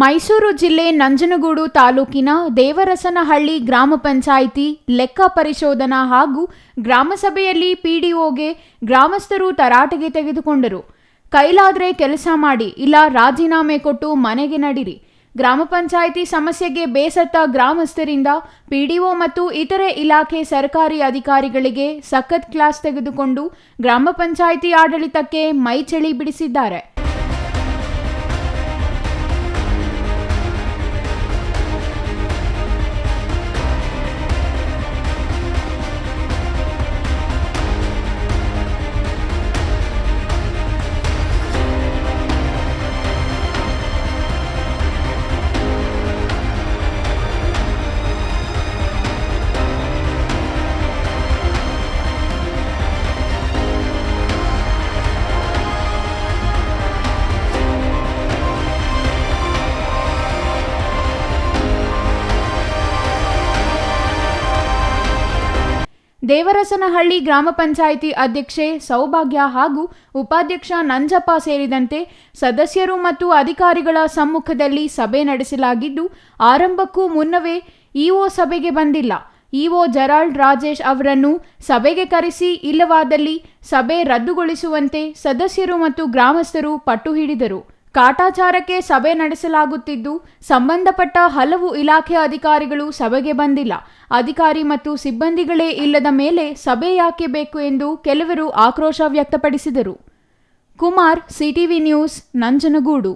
ಮೈಸೂರು ಜಿಲ್ಲೆ ನಂಜನಗೂಡು ತಾಲೂಕಿನ ದೇವರಸನಹಳ್ಳಿ ಗ್ರಾಮ ಪಂಚಾಯಿತಿ ಲೆಕ್ಕ ಪರಿಶೋಧನಾ ಹಾಗೂ ಗ್ರಾಮಸಭೆಯಲ್ಲಿ ಪಿಡಿಒಗೆ ಗ್ರಾಮಸ್ಥರು ತರಾಟೆಗೆ ತೆಗೆದುಕೊಂಡರು. ಕೈಲಾದ್ರೆ ಕೆಲಸ ಮಾಡಿ, ಇಲ್ಲ ರಾಜೀನಾಮೆ ಕೊಟ್ಟು ಮನೆಗೆ ನಡಿರಿ. ಗ್ರಾಮ ಪಂಚಾಯಿತಿ ಸಮಸ್ಯೆಗೆ ಬೇಸತ್ತ ಗ್ರಾಮಸ್ಥರಿಂದ ಪಿಡಿಒ ಮತ್ತು ಇತರೆ ಇಲಾಖೆ ಸರ್ಕಾರಿ ಅಧಿಕಾರಿಗಳಿಗೆ ಸಖತ್ ಕ್ಲಾಸ್ ತೆಗೆದುಕೊಂಡು ಗ್ರಾಮ ಪಂಚಾಯಿತಿ ಆಡಳಿತಕ್ಕೆ ಮೈಚಳಿ ಬಿಡಿಸಿದ್ದಾರೆ. ದೇವರಸನಹಳ್ಳಿ ಗ್ರಾಮ ಪಂಚಾಯಿತಿ ಅಧ್ಯಕ್ಷೆ ಸೌಭಾಗ್ಯ ಹಾಗೂ ಉಪಾಧ್ಯಕ್ಷ ನಂಜಪ್ಪ ಸೇರಿದಂತೆ ಸದಸ್ಯರು ಮತ್ತು ಅಧಿಕಾರಿಗಳ ಸಮ್ಮುಖದಲ್ಲಿ ಸಭೆ ನಡೆಸಲಾಗಿದ್ದು, ಆರಂಭಕ್ಕೂ ಮುನ್ನವೇ ಇಒ ಸಭೆಗೆ ಬಂದಿಲ್ಲ. ಇಒ ಜೆರಾಲ್ಡ್ ರಾಜೇಶ್ ಅವರನ್ನು ಸಭೆಗೆ ಕರೆಸಿ, ಇಲ್ಲವಾದಲ್ಲಿ ಸಭೆ ರದ್ದುಗೊಳಿಸುವಂತೆ ಸದಸ್ಯರು ಮತ್ತು ಗ್ರಾಮಸ್ಥರು ಪಟ್ಟು ಹಿಡಿದರು. ಕಾಟಾಚಾರಕ್ಕೆ ಸಭೆ ನಡೆಸಲಾಗುತ್ತಿದ್ದು, ಸಂಬಂಧಪಟ್ಟ ಹಲವು ಇಲಾಖೆ ಅಧಿಕಾರಿಗಳು ಸಭೆಗೆ ಬಂದಿಲ್ಲ. ಅಧಿಕಾರಿ ಮತ್ತು ಸಿಬ್ಬಂದಿಗಳೇ ಇಲ್ಲದ ಮೇಲೆ ಸಭೆ ಯಾಕೆ ಬೇಕು ಎಂದು ಕೆಲವರು ಆಕ್ರೋಶ ವ್ಯಕ್ತಪಡಿಸಿದರು. Kumar, CTV news, Nanjangud.